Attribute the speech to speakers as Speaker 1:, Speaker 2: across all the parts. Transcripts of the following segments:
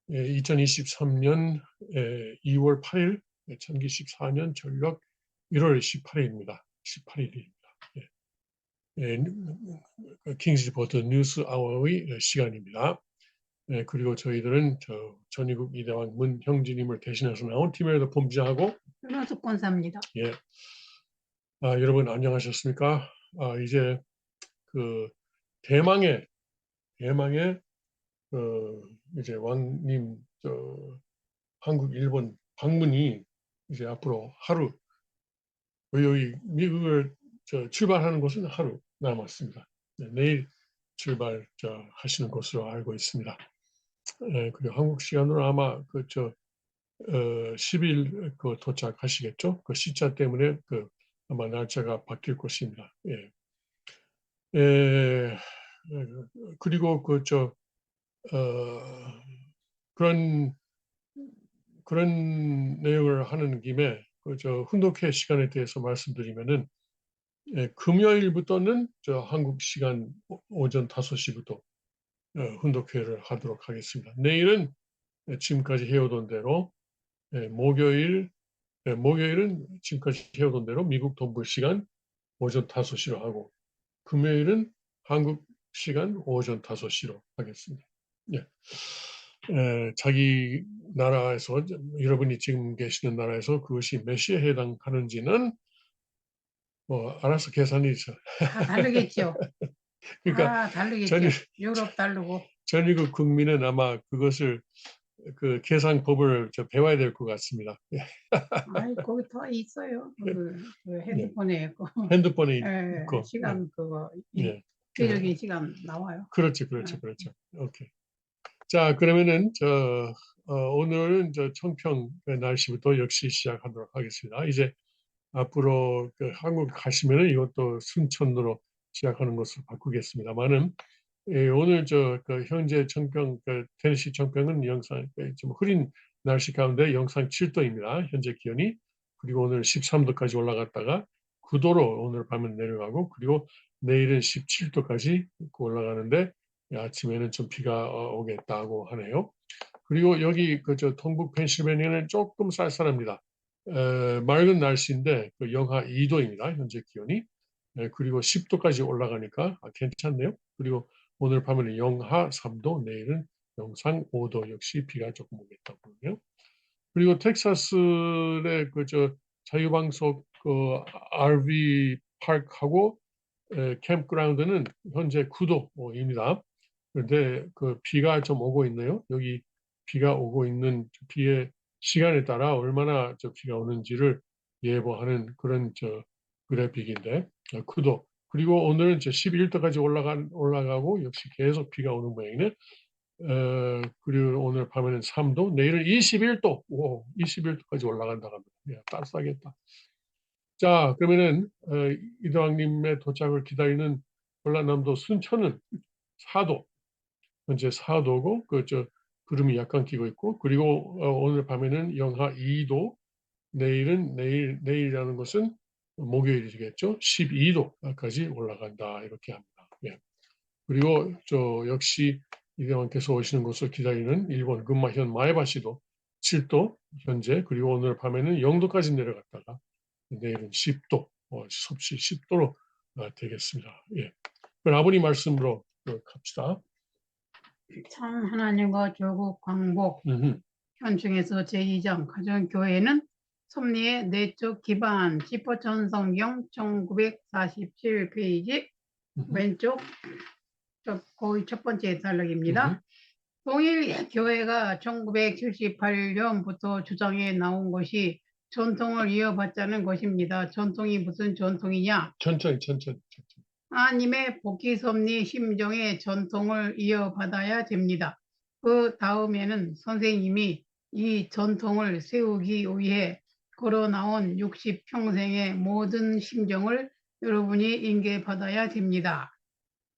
Speaker 1: 2023년 2월 8일, 2024년 전력 1월 18일입니다. 18일입니다. 킹스 리포터 뉴스 아워의 시간입니다. 그리고 저희들은 전희국 이대왕 문형진님을 대신해서 나온 팀에도 본부장하고
Speaker 2: 윤원숙 권사입니다.
Speaker 1: 예. 여러분 안녕하셨습니까? 이제 그 대망의 이제 왕님 한국 일본 방문이 이제 앞으로 하루 여기 미국을 출발하는 것은 하루 남았습니다. 내일 출발하시는 것으로 알고 있습니다. 그리고 한국 시간으로 아마 10일 도착하시겠죠? 그 시차 때문에 아마 날짜가 바뀔 것입니다. 그리고 그런 내용을 하는 김에 훈독회 시간에 대해서 말씀드리면은 금요일부터는 한국 시간 오전 5시부터 훈독회를 하도록 하겠습니다. 내일은 지금까지 해오던 대로 목요일은 지금까지 해오던 대로 미국 동부 시간 오전 5시로 하고 금요일은 한국 시간 오전 5시로 하겠습니다. 자기 나라에서 여러분이 지금 계시는 나라에서 그것이 몇 시에 해당하는지는 알아서 계산이 있어.
Speaker 2: 다 다르겠죠.
Speaker 1: 그러니까
Speaker 2: 다 다르겠죠. 유럽 다르고.
Speaker 1: 전국 국민은 아마 그것을 그 계산법을 배워야 될 것 같습니다.
Speaker 2: 아이 거기 더 있어요. 그 핸드폰에 있고.
Speaker 1: 핸드폰에
Speaker 2: 예,
Speaker 1: 있고.
Speaker 2: 시간 그거
Speaker 1: 예.
Speaker 2: 구체적인 시간 나와요.
Speaker 1: 그렇죠. 오케이. 자, 그러면은 오늘은 청평 날씨부터 역시 시작하도록 하겠습니다. 이제 앞으로 한국 가시면은 이것도 순천으로 시작하는 것으로 바꾸겠습니다만은 오늘 현재 청평 테네시 청평은 영상 좀 흐린 날씨 가운데 영상 7도입니다. 현재 기온이. 그리고 오늘 13도까지 올라갔다가 9도로 오늘 밤은 내려가고 그리고 내일은 17도까지 올라가는데 아침에는 좀 비가 오겠다고 하네요. 그리고 여기 동북 펜실베니아는 조금 쌀쌀합니다. 맑은 날씨인데 영하 2도입니다. 현재 기온이. 그리고 10도까지 올라가니까 괜찮네요. 그리고 오늘 밤에는 영하 3도, 내일은 영상 5도 역시 비가 조금 오겠다고 그러네요. 그리고 텍사스의 자유방석 RV 파크하고 캠프그라운드는 현재 9도입니다. 그런데 비가 좀 오고 있네요. 여기 비가 오고 있는 비의 시간에 따라 얼마나 비가 오는지를 예보하는 그런 그래픽인데 9도. 그리고 오늘은 11도까지 올라가고 역시 계속 비가 오는 모양이네. 그리고 오늘 밤에는 3도, 내일은 21도. 오, 21도까지 올라간다고 합니다. 야, 따뜻하겠다. 자, 그러면은 이대왕님의 도착을 기다리는 전라남도 순천은 4도. 현재 4도고 구름이 약간 끼고 있고 그리고 오늘 밤에는 영하 2도. 내일이라는 것은 목요일이겠죠. 12도까지 올라간다 이렇게 합니다. 예. 그리고 역시 이대왕께서 오시는 것을 기다리는 일본 근마현 마에바시도 7도 현재. 그리고 오늘 밤에는 0도까지 내려갔다가 내일은 10도, 섭씨 10도로 되겠습니다. 예. 그럼 아버님 말씀으로 갑시다.
Speaker 2: 참 하나님과 조국 광복 현충에서 제2장 가정교회는 섭리의 내적 기반 지포천성경 1947페이지 왼쪽 거의 첫 번째 단락입니다. 동일 교회가 1978년부터 주장해 나온 것이 전통을 이어받자는 것입니다. 전통이 무슨 전통이냐?
Speaker 1: 천천히.
Speaker 2: 하나님의 복귀 섭리 심정의 전통을 이어받아야 됩니다. 그 다음에는 선생님이 이 전통을 세우기 위해 걸어나온 60평생의 모든 심정을 여러분이 인계받아야 됩니다.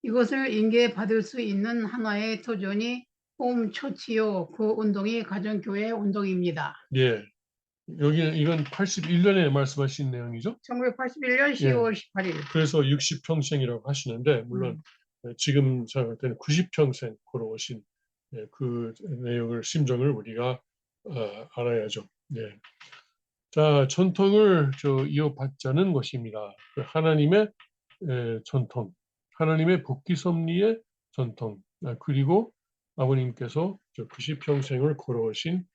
Speaker 2: 이것을 인계받을 수 있는 하나의 터전이 홈처치요. 그 운동이 가정교회 운동입니다.
Speaker 1: 예. 여기는 이건 81년에 말씀하신 내용이죠?
Speaker 2: 1981년 10월 18일.
Speaker 1: 그래서 60평생이라고 하시는데 물론 지금 생각할 때는 90평생 걸어오신 그 내용을 심정을 우리가 알아야죠. 자, 전통을 이어받자는 것입니다. 그 하나님의 전통, 하나님의 복귀 섭리의 전통, 그리고 아버님께서 90평생을 걸어오신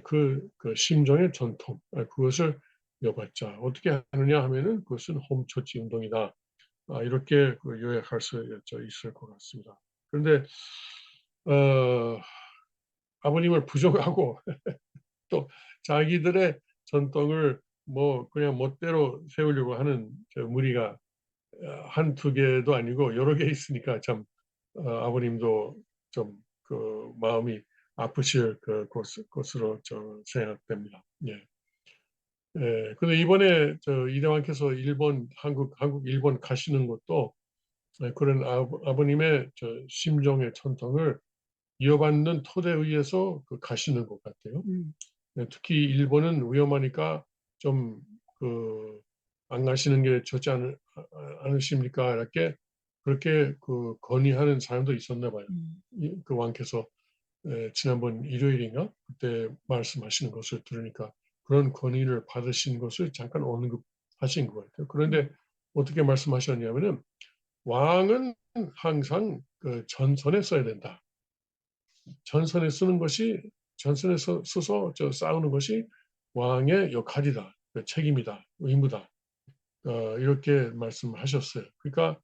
Speaker 1: 그 심정의 전통, 그것을 이어받자. 어떻게 하느냐 하면은 그것은 홈처치 운동이다. 이렇게 요약할 수 있을 것 같습니다. 그런데 아버님을 부정하고 또 자기들의 전통을 뭐 그냥 멋대로 세우려고 하는 무리가 한두 개도 아니고 여러 개 있으니까 참 아버님도 좀 그 마음이 아프실 것으로 생각됩니다. 근데 이번에 이대왕께서 한국 일본 가시는 것도 그런 아버님의 심정의 전통을 이어받는 토대에 의해서 가시는 것 같아요. 특히 일본은 위험하니까 좀 안 가시는 게 좋지 않으십니까? 이렇게 그렇게 건의하는 사람도 있었나 봐요. 그 왕께서 지난번 일요일인가 그때 말씀하시는 것을 들으니까 그런 건의를 받으신 것을 잠깐 언급하신 것 같아요. 그런데 어떻게 말씀하셨냐면은 왕은 항상 전선에 써야 된다. 전선에 쓰는 것이 전선에 서서 싸우는 것이 왕의 역할이다, 책임이다, 의무다. 이렇게 말씀하셨어요. 그러니까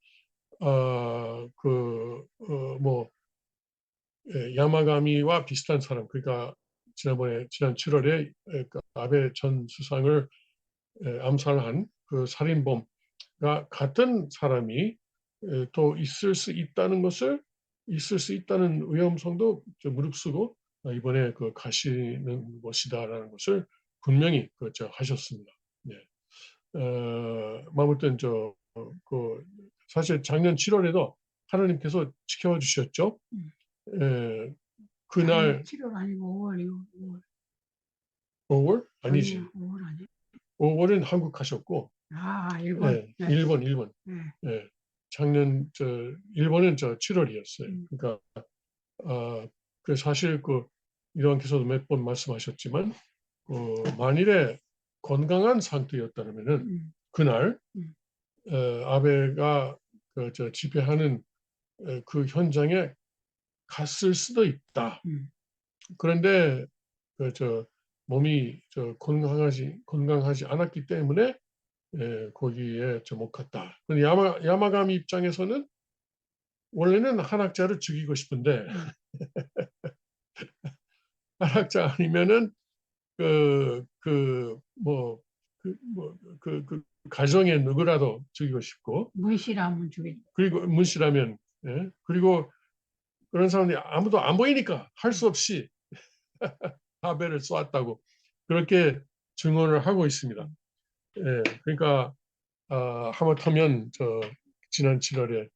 Speaker 1: 뭐 야마가미와 비슷한 사람, 그러니까 지난 7월에 그 아베 전 수상을 암살한 그 살인범과 같은 사람이 또 있을 수 있다는 위험성도 무릅쓰고 이번에 가시는 것이다라는 것을 분명히 하셨습니다. 아무튼 사실 작년 7월에도 하나님께서 지켜주셨죠. 그날
Speaker 2: 7월 아니고 5월이요.
Speaker 1: 5월 아니지.
Speaker 2: 5월 아니.
Speaker 1: 5월은 한국 가셨고,
Speaker 2: 일본.
Speaker 1: 일본. 작년 일본은 7월이었어요. 그러니까 그 사실 이왕께서도 몇 번 말씀하셨지만 만일에 건강한 상태였다면은 그날 아베가 집회하는 그 현장에 갔을 수도 있다. 그런데 몸이 건강하지 않았기 때문에 거기에 못 갔다. 근데 야마가미 입장에서는 원래는 한학자를 죽이고 싶은데 한학자 아니면은 가정에 누구라도 죽이고 싶고
Speaker 2: 문씨라면 죽이죠.
Speaker 1: 그리고 문씨라면 그리고 그런 사람들이 아무도 안 보이니까 할 수 없이 아베를 쏘았다고 그렇게 증언을 하고 있습니다. 그러니까 하마터면 지난 7월에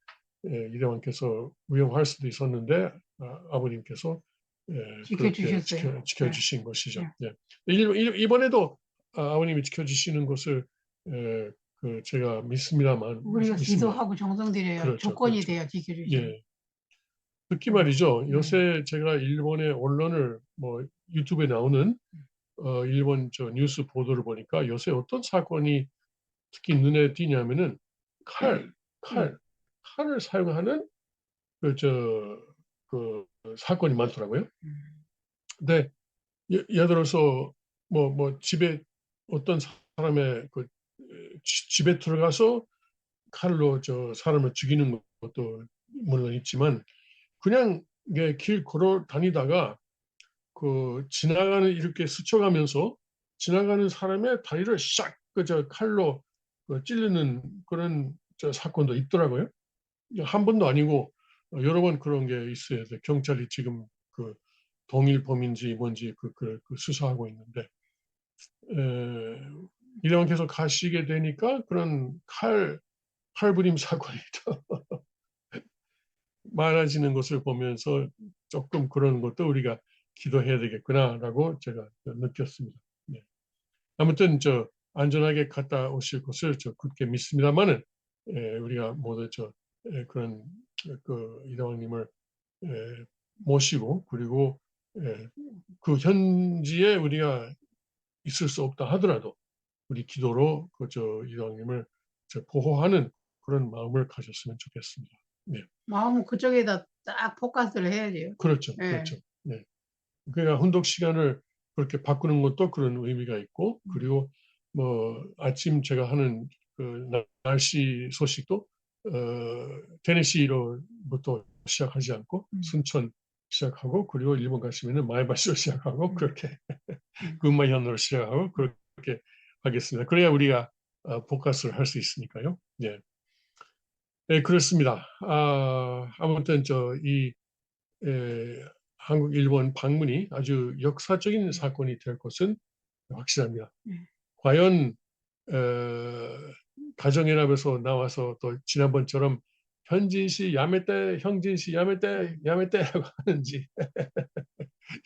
Speaker 1: 이대왕께서 위험할 수도 있었는데 아버님께서
Speaker 2: 지켜주셨어요.
Speaker 1: 지켜주신 것이죠. 이번에도 아버님이 지켜주시는 것을 제가 믿습니다만
Speaker 2: 우리가 기도하고 정성들여야
Speaker 1: 그렇죠,
Speaker 2: 조건이
Speaker 1: 그렇죠.
Speaker 2: 돼야 지켜주시죠.
Speaker 1: 특히 말이죠. 요새 제가 일본의 언론을 유튜브에 나오는 일본 뉴스 보도를 보니까 요새 어떤 사건이 특히 눈에 띄냐면은 칼을 사용하는 사건이 많더라고요. 근데 예를 들어서 집에 어떤 사람의 집에 들어가서 칼로 사람을 죽이는 것도 물론 있지만 그냥 길 걸어 다니다가 지나가는 이렇게 스쳐가면서 지나가는 사람의 다리를 샥 칼로 찌르는 그런 사건도 있더라고요. 한 번도 아니고 여러 번 그런 게 있어요. 경찰이 지금 동일 범인지 뭔지 수사하고 있는데 이런 계속 가시게 되니까 그런 칼부림 사건이 더 많아지는 것을 보면서 조금 그런 것도 우리가 기도해야 되겠구나라고 제가 느꼈습니다. 아무튼 안전하게 갔다 오실 것을 굳게 믿습니다만은 우리가 모두 그런 이대왕님을 모시고 그리고 그 현지에 우리가 있을 수 없다 하더라도 우리 기도로 그저 이장님을 보호하는 그런 마음을 가졌으면 좋겠습니다. 네,
Speaker 2: 마음은 그쪽에다 딱 포커스를 해야죠.
Speaker 1: 그렇죠,
Speaker 2: 예.
Speaker 1: 그렇죠. 네, 그러니까 혼독 시간을 그렇게 바꾸는 것도 그런 의미가 있고 그리고 뭐 아침 제가 하는 그 날씨 소식도 테네시로부터 시작하지 않고 순천 시작하고 그리고 일본 가시면은 마에바시로 시작하고 그렇게 군마현으로 시작하고 그렇게 하겠습니다. 그래야 우리가 포커스를 할 수 있으니까요. 예. 네, 그렇습니다. 아무튼 이 한국 일본 방문이 아주 역사적인 사건이 될 것은 확실합니다. 과연 가정연합에서 나와서 또 지난번처럼 현진씨 야매떼, 형진씨 야매떼, 야매떼라고 하는지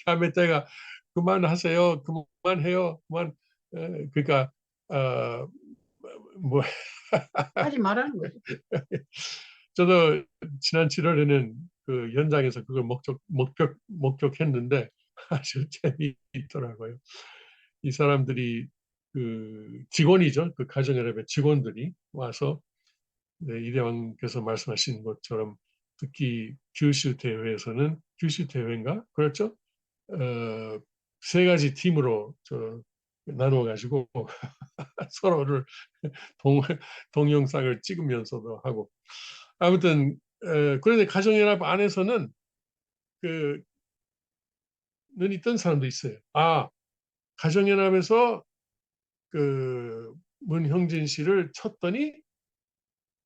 Speaker 1: 야매떼가 그만하세요, 그만해요, 그러니까 뭐
Speaker 2: 하지 말라는 거죠.
Speaker 1: 저도 지난 7월에는 그 현장에서 그걸 목격했는데 아주 재미있더라고요. 이 사람들이 그 직원이죠. 그 가정연합의 직원들이 와서 이대왕께서 말씀하신 것처럼 특히 규슈 대회에서는 규슈 대회인가? 그렇죠? 세 가지 팀으로 나누어 가지고 서로를 동영상을 찍으면서도 하고 아무튼 그런데 가정연합 안에서는 그 눈이 뜬 사람도 있어요. 가정연합에서 그 문형진 씨를 쳤더니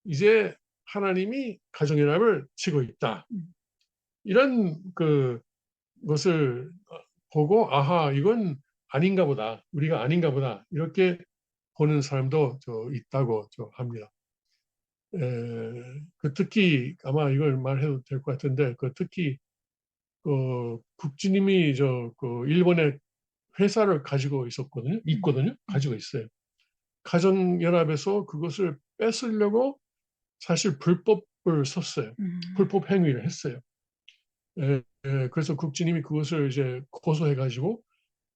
Speaker 1: 이제 하나님이 가정연합을 치고 있다. 이런 것을 보고 아하 이건 아닌가 보다. 우리가 아닌가 보다. 이렇게 보는 사람도 있다고 합니다. 특히 아마 이걸 말해도 될 것 같은데 특히 국주님이 일본에 회사를 가지고 있거든요. 가지고 있어요. 가정연합에서 그것을 뺏으려고 사실 불법을 썼어요. 불법 행위를 했어요. 그래서 국주님이 그것을 이제 고소해가지고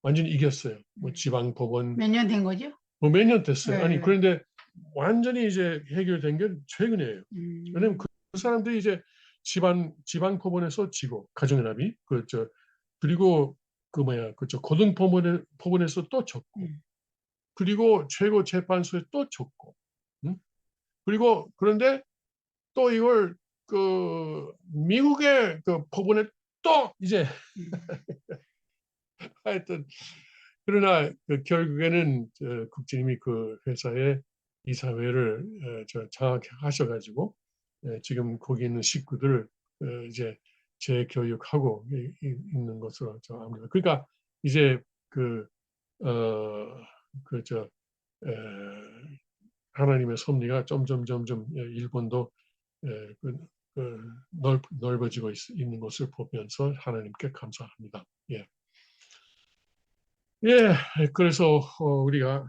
Speaker 1: 완전히 이겼어요. 뭐 지방 법원
Speaker 2: 몇 년 된 거죠?
Speaker 1: 뭐 몇 년 됐어요. 아니
Speaker 2: 네.
Speaker 1: 그런데 완전히 이제 해결된 게 최근이에요. 왜냐면 그 사람들이 이제 지방 법원에서 지고 가정연합이 그리고 고등 법원에서 또 졌고 그리고 최고 재판소에 또 졌고 그리고 그런데 또 이걸 미국의 법원에 또 이제 하여튼 그러나 결국에는 국장님이 그 회사의 이사회를 장악하셔가지고 지금 거기 있는 식구들을 이제 재교육하고 있는 것으로 압니다. 그러니까 이제 하나님의 섭리가 점점 일본도 넓어지고 있는 것을 보면서 하나님께 감사합니다. 예. 예, 그래서 우리가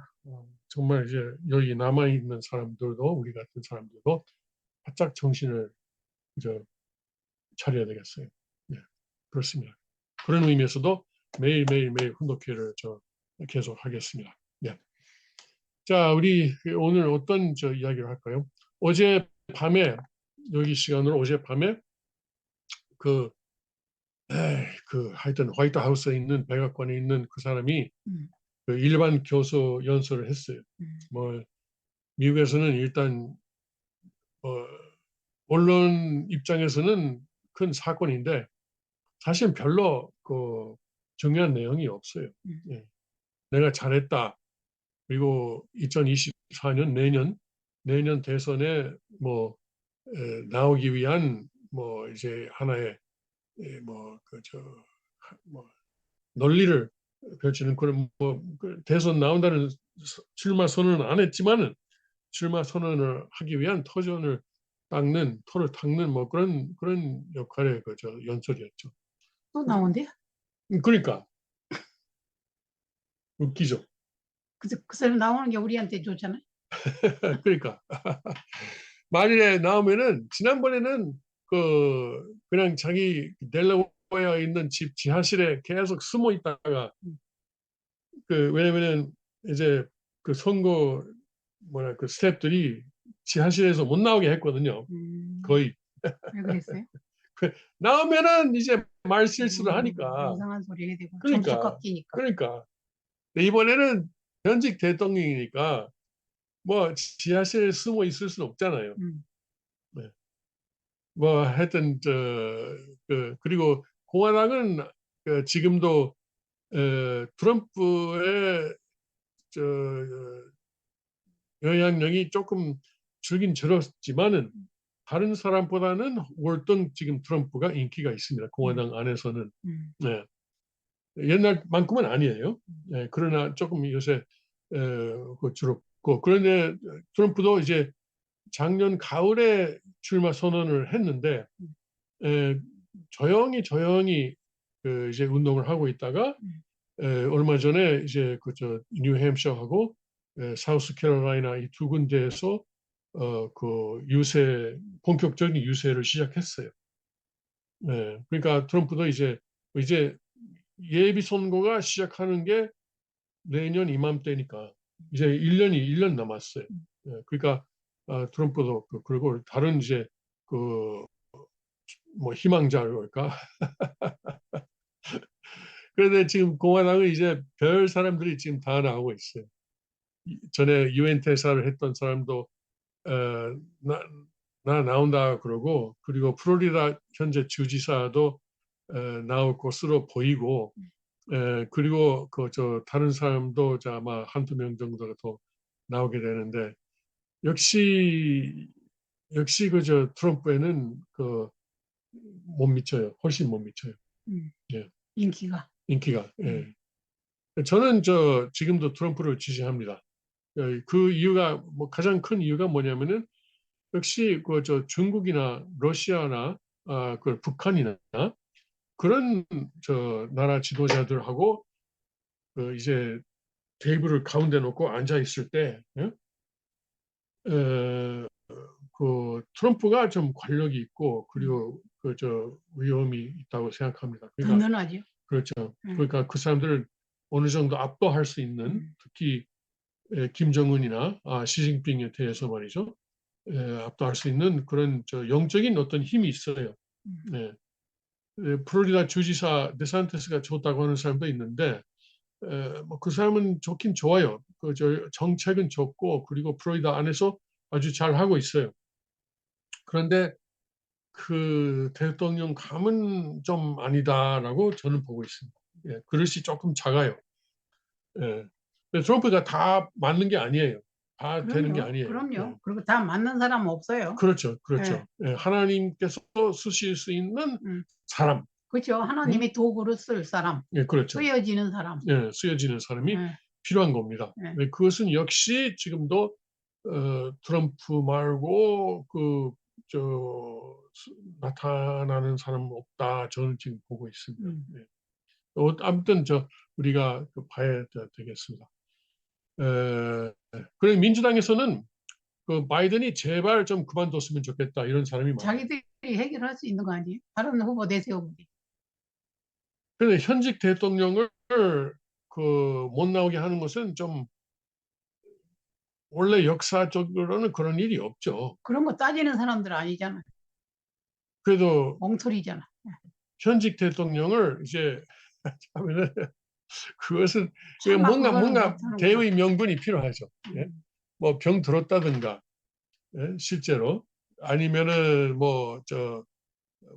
Speaker 1: 정말 이제 여기 남아 있는 사람들도 우리 같은 사람들도 바짝 정신을 이제 차려야 되겠어요. 예, 그렇습니다. 그런 의미에서도 매일 훈독회를 계속 하겠습니다. 예. 자, 우리 오늘 어떤 이야기를 할까요? 어제 밤에 여기 시간으로 어제 밤에 하여튼 화이트 하우스에 있는 백악관에 있는 그 사람이 일반 교수 연설을 했어요. 뭐 미국에서는 일단 언론 입장에서는 큰 사건인데 사실 별로 중요한 내용이 없어요. 예. 내가 잘했다. 그리고 2024년 내년 대선에 나오기 위한 이제 하나의 논리를 펼치는 그런 대선 나온다는 출마 선언은 안 했지만은 출마 선언을 하기 위한 터전을 토를 닦는 그런 역할의 연설이었죠.
Speaker 2: 또 나온대요?
Speaker 1: 그러니까 웃기죠.
Speaker 2: 그 사람 나오는 게 우리한테 좋잖아요.
Speaker 1: 그러니까 만일에 나오면은 지난번에는 그냥 자기 낼려고 모여 있는 집 지하실에 계속 숨어 있다가 왜냐면은 이제 그 선거 그 스태프들이 지하실에서 못 나오게 했거든요. 거의
Speaker 2: 왜 그랬어요?
Speaker 1: 나오면은 이제 말 실수를 하니까.
Speaker 2: 이상한 소리 해야 되고 점수
Speaker 1: 그러니까
Speaker 2: 깎이니까.
Speaker 1: 그러니까 근데 이번에는 현직 대통령이니까 뭐 지하실에 숨어 있을 수는 없잖아요. 네. 뭐 하여튼 그리고 공화당은 지금도 트럼프의 저 영향력이 조금 줄긴 줄었지만은 다른 사람보다는 월등 지금 트럼프가 인기가 있습니다. 공화당 안에서는. 네. 옛날만큼은 아니에요. 네, 그러나 조금 요새 줄었고 그런데 트럼프도 이제 작년 가을에 출마 선언을 했는데 조용히 이제 운동을 하고 있다가 얼마 전에 이제 뉴햄셔하고 사우스캐롤라이나 이 두 군데에서 그 본격적인 유세를 시작했어요. 그러니까 트럼프도 이제 예비 선거가 시작하는 게 내년 이맘때니까 이제 1년 남았어요. 그러니까 트럼프도 그리고 다른 이제 뭐 희망자랄까. 그런데 지금 공화당은 이제 별 사람들이 지금 다 나오고 있어요. 전에 유엔 대사를 했던 사람도 어, 나, 나 나온다 그러고 그리고 플로리다 현재 주지사도 나올 것으로 보이고 그리고 다른 사람도 아마 한두 명 정도가 더 나오게 되는데 역시 트럼프에는 못 미쳐요. 훨씬 못 미쳐요. 예, 인기가. 예. 저는 지금도 트럼프를 지지합니다. 그 이유가 가장 큰 이유가 뭐냐면은 역시 중국이나 러시아나 북한이나 그런 나라 지도자들하고 이제 테이블을 가운데 놓고 앉아 있을 때 트럼프가 좀 관력이 있고 그리고 위험이 있다고 생각합니다. 그러니까
Speaker 2: 든든하죠.
Speaker 1: 그렇죠. 그러니까 그 사람들을 어느 정도 압도할 수 있는 특히 김정은이나 시진핑에 대해서 말이죠. 압도할 수 있는 그런 영적인 어떤 힘이 있어요. 네. 플로리다 주지사 데산티스가 좋다고 하는 사람도 있는데 그 사람은 좋긴 좋아요. 정책은 좋고 그리고 플로리다 안에서 아주 잘 하고 있어요. 그런데 그 대통령 감은 좀 아니다라고 저는 보고 있습니다. 그릇이 조금 작아요. 트럼프가 다 맞는 게 아니에요. 다 되는 게 아니에요.
Speaker 2: 그럼요. 그리고 다 맞는 사람은 없어요.
Speaker 1: 그렇죠. 하나님께서 쓰실 수 있는 사람.
Speaker 2: 그렇죠. 하나님이 도구로 쓸 사람.
Speaker 1: 그렇죠.
Speaker 2: 쓰여지는 사람.
Speaker 1: 쓰여지는 사람이 필요한 겁니다. 그것은 역시 지금도 트럼프 말고 나타나는 사람은 없다. 저는 지금 보고 있습니다. 아무튼 우리가 봐야 되겠습니다. 그래 민주당에서는 바이든이 제발 좀 그만뒀으면 좋겠다 이런 사람이 많아요.
Speaker 2: 자기들이 해결할 수 있는 거 아니에요? 다른 후보 내세우기.
Speaker 1: 그런데 현직 대통령을 못 나오게 하는 것은 좀 원래 역사적으로는 그런 일이 없죠.
Speaker 2: 그런 거 따지는 사람들 아니잖아.
Speaker 1: 그래도
Speaker 2: 엉터리잖아.
Speaker 1: 현직 대통령을 이제 하면은 그것은
Speaker 2: 차마
Speaker 1: 뭔가
Speaker 2: 그거는 못하는
Speaker 1: 대의 명분이 필요하죠. 뭐 병 들었다든가 실제로 아니면은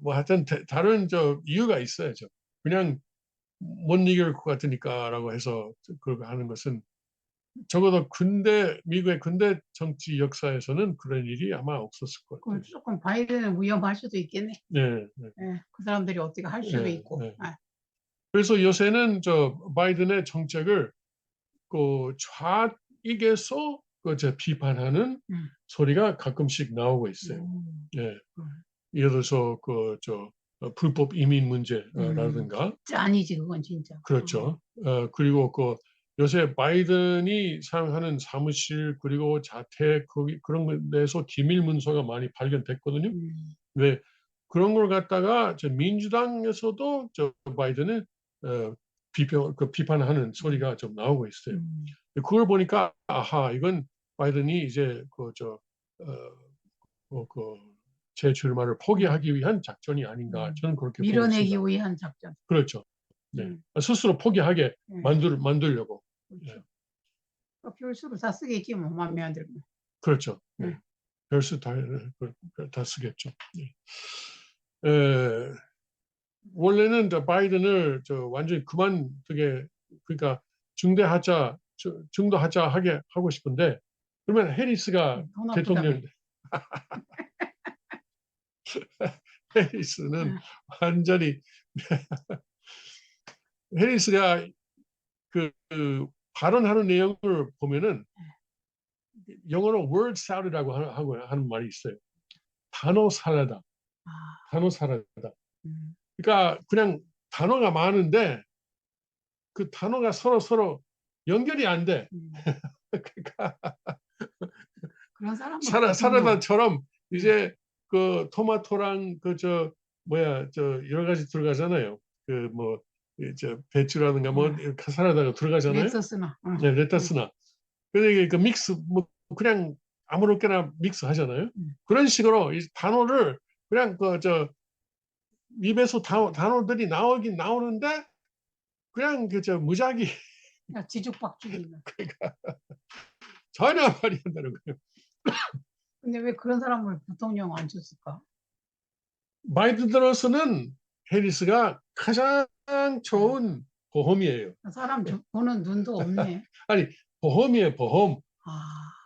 Speaker 1: 하여튼 다른 이유가 있어야죠. 그냥 못 이길 것 같으니까라고 해서 그렇게 하는 것은 적어도 미국의 근대 정치 역사에서는 그런 일이 아마 없었을 것 같아요.
Speaker 2: 조금 바이든은 위험할 수도 있겠네.
Speaker 1: 네.
Speaker 2: 그 사람들이 어떻게 할 수도 있고.
Speaker 1: 그래서 요새는 바이든의 정책을 좌익에서 비판하는 소리가 가끔씩 나오고 있어요. 예를 들어서 불법 이민 문제라든가.
Speaker 2: 아니지 그건 진짜.
Speaker 1: 그렇죠. 그리고 요새 바이든이 사용하는 사무실 그리고 자택 그런 데서 기밀 문서가 많이 발견됐거든요. 왜 그런 걸 갖다가 저 민주당에서도 저 바이든을 비판하는 소리가 좀 나오고 있어요. 그걸 보니까 아하, 이건 바이든이 이제 재출마를 포기하기 위한 작전이 아닌가, 저는 그렇게 보고
Speaker 2: 밀어내기
Speaker 1: 있습니다.
Speaker 2: 위한 작전.
Speaker 1: 그렇죠. 네. 스스로 포기하게
Speaker 2: 네.
Speaker 1: 만들려고.
Speaker 2: 그렇죠. 별수로 다 쓰겠지 뭐 마음에 안 들면.
Speaker 1: 그렇죠. 네.
Speaker 2: 네.
Speaker 1: 별수 다 쓰겠죠. 네. 원래는 바이든을 완전히 그만두게, 그러니까 중도하자 하게 하고 싶은데, 그러면 해리스가
Speaker 2: 돈
Speaker 1: 대통령,
Speaker 2: 아프다며.
Speaker 1: 해리스는 완전히 해리스가 그 발언하는 내용을 보면은 영어로 word salad라고 하는 말이 있어요. 단어 살라다. 단어 살라다. 그러니까 그냥 단어가 많은데 그 단어가 서로 연결이 안 돼. 그러니까
Speaker 2: 그런 사람은
Speaker 1: 사라다처럼 이제 그 토마토랑 여러 가지 들어가잖아요. 배추라든가 사라다가 들어가잖아요.
Speaker 2: 레터스나.
Speaker 1: 네, 레타스나. 근데 그 믹스 그냥 아무렇게나 믹스 하잖아요. 그런 식으로 이 단어를 그냥 입에서 단어들이 나오긴 나오는데 그냥 무작위
Speaker 2: 지죽박죽이나.
Speaker 1: 그러니까 전혀 말이 안 되는 거예요.
Speaker 2: 근데 왜 그런 사람을 부통령 안 줬을까?
Speaker 1: 바이든 들어서는 해리스가 가장 좋은 보험이에요.
Speaker 2: 사람 보는 눈도 없네.
Speaker 1: 아니, 보험이에요, 보험.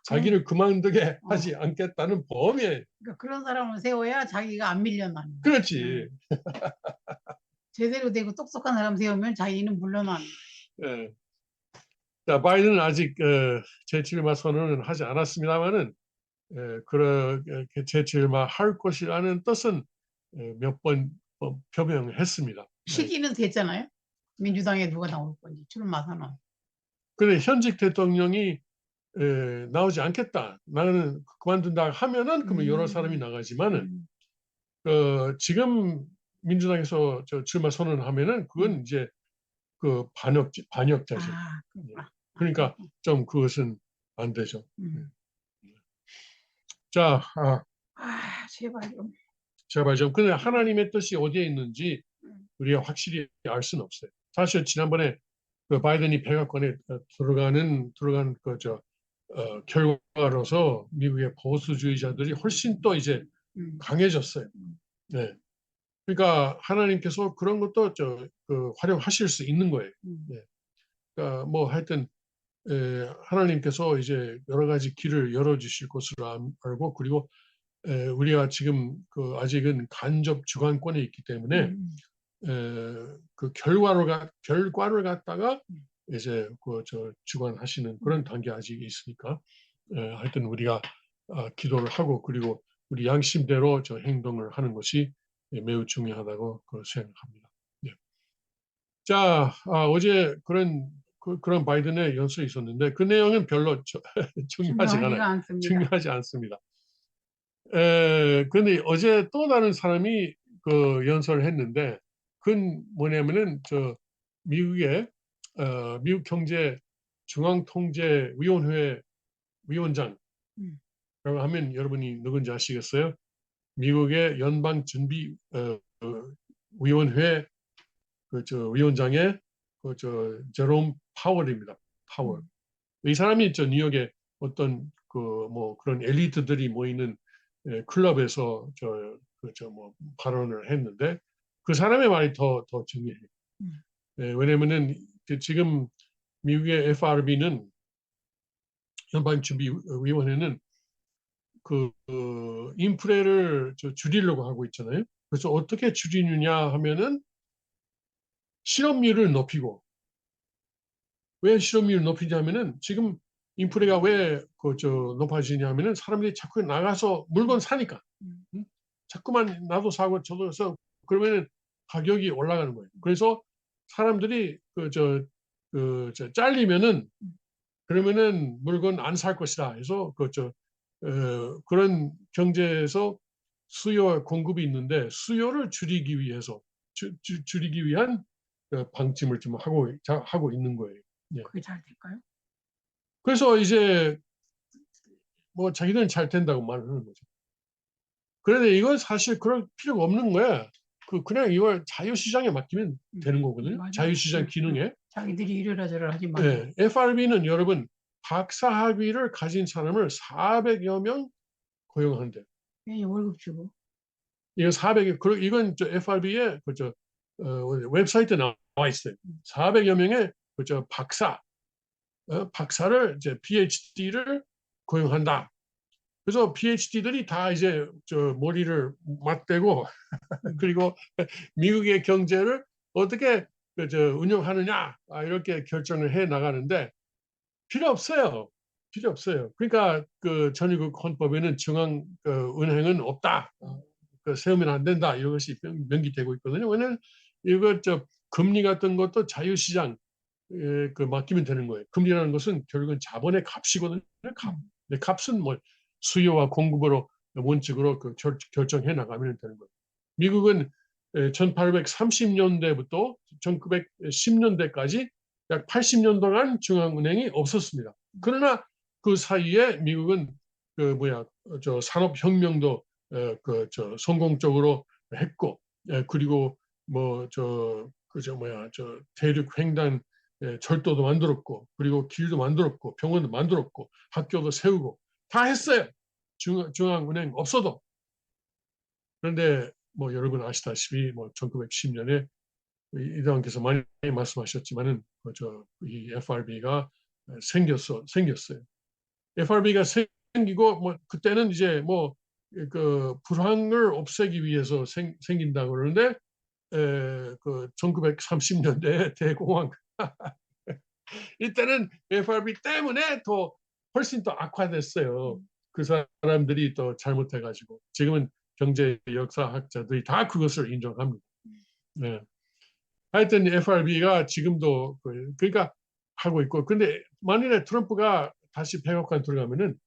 Speaker 1: 자기를 그만두게
Speaker 2: 어.
Speaker 1: 하지 않겠다는 보험이에요.
Speaker 2: 그러니까 그런 사람을 세워야 자기가 안 밀려나는 거야.
Speaker 1: 그렇지.
Speaker 2: 제대로 되고 똑똑한 사람 세우면 자기는 물러나는 거야.
Speaker 1: 예. 자, 바이든은 아직 재출마 선언은 하지 않았습니다만은 그렇게 재출마할 것이라는 뜻은 몇 번 표명했습니다.
Speaker 2: 시기는 됐잖아요. 민주당에 누가 나올 건지 출마 선언.
Speaker 1: 그런데 현직 대통령이 나오지 않겠다. 나는 그만둔다 하면은 그러면 여러 사람이 나가지만은 지금 민주당에서 출마 선언하면은 그건 이제 그 반역자죠. 그러니까 좀 그것은 안 되죠. 자,
Speaker 2: 제발 좀.
Speaker 1: 제발 좀. 근데 하나님의 뜻이 어디에 있는지 우리가 확실히 알 수는 없어요. 사실 지난번에 그 바이든이 백악관에 들어간 결과로서 미국의 보수주의자들이 훨씬 또 이제 강해졌어요. 네. 그러니까 하나님께서 그런 것도 활용하실 수 있는 거예요. 네. 그러니까 뭐 하여튼 하나님께서 이제 여러 가지 길을 열어주실 것으로 알고, 그리고 우리가 지금 아직은 간접 주관권에 있기 때문에 그 결과를 갖다가 이제 주관하시는 그런 단계 아직 있으니까 하여튼 우리가 기도를 하고, 그리고 우리 양심대로 행동을 하는 것이 매우 중요하다고 생각합니다. 네. 자, 어제 그런 바이든의 연설이 있었는데 그 내용은 별로 중요하지 않아요. 중요하지 않습니다. 그런데 어제 또 다른 사람이 그 연설을 했는데 그건 뭐냐면은 미국의 미국 경제 중앙통제위원회 위원장이라고 하면 여러분이 누군지 아시겠어요? 미국의 연방준비위원회 위원장의 제롬 파월입니다. 파월. 이 사람이 뉴욕에 어떤 그런 엘리트들이 모이는 클럽에서 발언을 했는데 그 사람의 말이 더 중요해요. 왜냐면은 지금 미국의 FRB는 연방준비위원회는 인플레를 줄이려고 하고 있잖아요. 그래서 어떻게 줄이느냐 하면은 실업률을 높이고, 왜 실업률을 높이냐면은 지금 인플레가 왜 높아지냐면은 사람들이 자꾸 나가서 물건 사니까. 자꾸만 나도 사고 저도 사, 그러면은 가격이 올라가는 거예요. 그래서 사람들이 잘리면은 그러면은 물건 안 살 것이다 해서 그런 경제에서 수요와 공급이 있는데 수요를 줄이기 위해서 줄이기 위한 방침을 지금 하고 있는 거예요. 예.
Speaker 2: 그게 잘 될까요?
Speaker 1: 그래서 이제 뭐 자기들은 잘 된다고 말하는 거죠. 그런데 이건 사실 그럴 필요가 없는 거야. 그냥 이걸 자유시장에 맡기면 되는 거거든요.
Speaker 2: 맞아요.
Speaker 1: 자유시장 기능에.
Speaker 2: 자기들이 이래라 저래라 하지 말고.
Speaker 1: 예, FRB는 여러분 박사 학위를 가진 사람을 400여 명 고용한대요.
Speaker 2: 예, 월급 주고.
Speaker 1: 이거 400여, 이건 저 FRB의 웹사이트에 나와 있어요. 400여 명의 박사를 이제 PhD를 고용한다. 그래서 PhD들이 다 이제 머리를 맞대고 그리고 미국의 경제를 어떻게 운영하느냐 이렇게 결정을 해 나가는데 필요 없어요. 필요 없어요. 그러니까 전유국 헌법에는 중앙 은행은 없다. 세우면 안 된다. 이것이 명기되고 있거든요. 왜냐하면 이거 금리 같은 것도 자유시장 맡기면 되는 거예요. 금리라는 것은 결국은 자본의 값이거든요. 값. 근데 값은 뭐 수요와 공급으로 원칙으로 결정해 나가면 되는 거예요. 미국은 1830년대부터 1910년대까지 약 80년 동안 중앙은행이 없었습니다. 그러나 그 사이에 미국은 산업혁명도 성공적으로 했고, 그리고 대륙횡단 철도도 만들었고, 그리고 길도 만들었고, 병원도 만들었고, 학교도 세우고 다 했어요. 중앙은행 없어도. 그런데 뭐 여러분 아시다시피 1910년에 이대왕께서 많이 말씀하셨지만은 이 FRB가 생겼어요. FRB가 생기고 그때는 이제 불황을 없애기 위해서 생긴다 그러는데 1930년대 대공황 이때는 FRB 때문에 더 훨씬 더 악화됐어요. 그 사람들이 또 잘못해가지고 지금은 경제 역사학자들이 다 그것을 인정합니다. 네. 하여튼 FRB가 지금도 그러니까 하고 있고, 근데 만일에 트럼프가 다시 백악관 들어가면은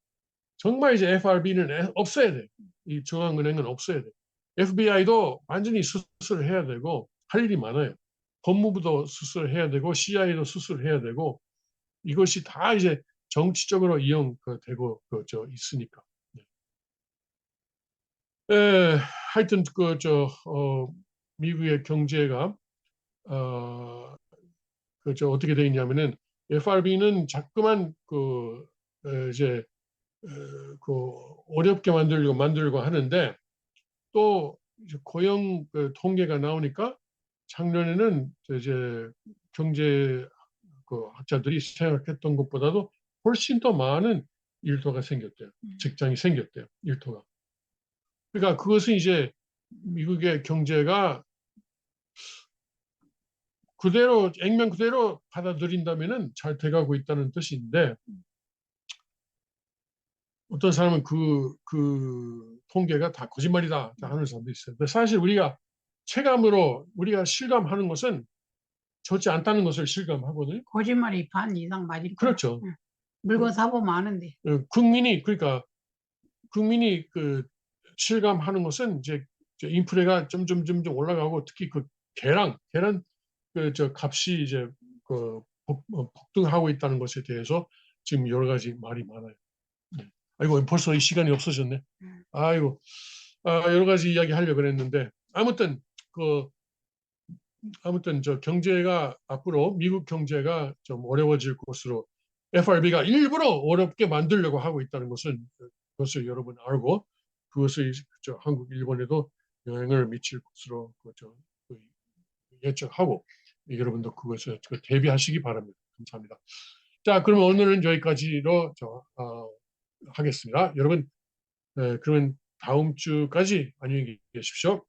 Speaker 1: 정말 이제 FRB는 없어야 돼. 이 중앙은행은 없어야 돼. FBI도 완전히 수술을 해야 되고 할 일이 많아요. 법무부도 수술해야 되고 CIA도 수술해야 되고 이것이 다 이제 정치적으로 이용되고 있으니까. 하여튼 미국의 경제가 어떻게 되어 있냐면은 FRB는 자꾸만 이제 어렵게 만들고 하는데 또 이제 고용 통계가 나오니까 작년에는 이제 경제 학자들이 생각했던 것보다도 훨씬 더 많은 일터가 생겼대요. 직장이 생겼대요. 일터가. 그러니까 그것은 이제 미국의 경제가 그대로 액면 그대로 받아들인다면은 잘 돼가고 있다는 뜻인데 어떤 사람은 그 통계가 다 거짓말이다 하는 사람도 있어요. 근데 사실 우리가 체감으로 우리가 실감하는 것은 좋지 않다는 것을 실감하거든요.
Speaker 2: 거짓말이 반 이상 맞을 거야.
Speaker 1: 그렇죠.
Speaker 2: 응. 물건 사보면 아는데.
Speaker 1: 국민이 실감하는 것은 이제 인플레가 점점 올라가고 특히 계란 값이 이제 폭등하고 있다는 것에 대해서 지금 여러 가지 말이 많아요. 네. 아이고 벌써 이 시간이 없어졌네. 아이고 여러 가지 이야기 하려고 그랬는데 아무튼 경제가 앞으로 미국 경제가 좀 어려워질 것으로 FRB가 일부러 어렵게 만들려고 하고 있다는 것을 여러분 알고 그것을 한국, 일본에도 영향을 미칠 것으로 예측하고 여러분도 그것을 대비하시기 바랍니다. 감사합니다. 자, 그러면 오늘은 여기까지로 하겠습니다. 여러분, 그러면 다음 주까지 안녕히 계십시오.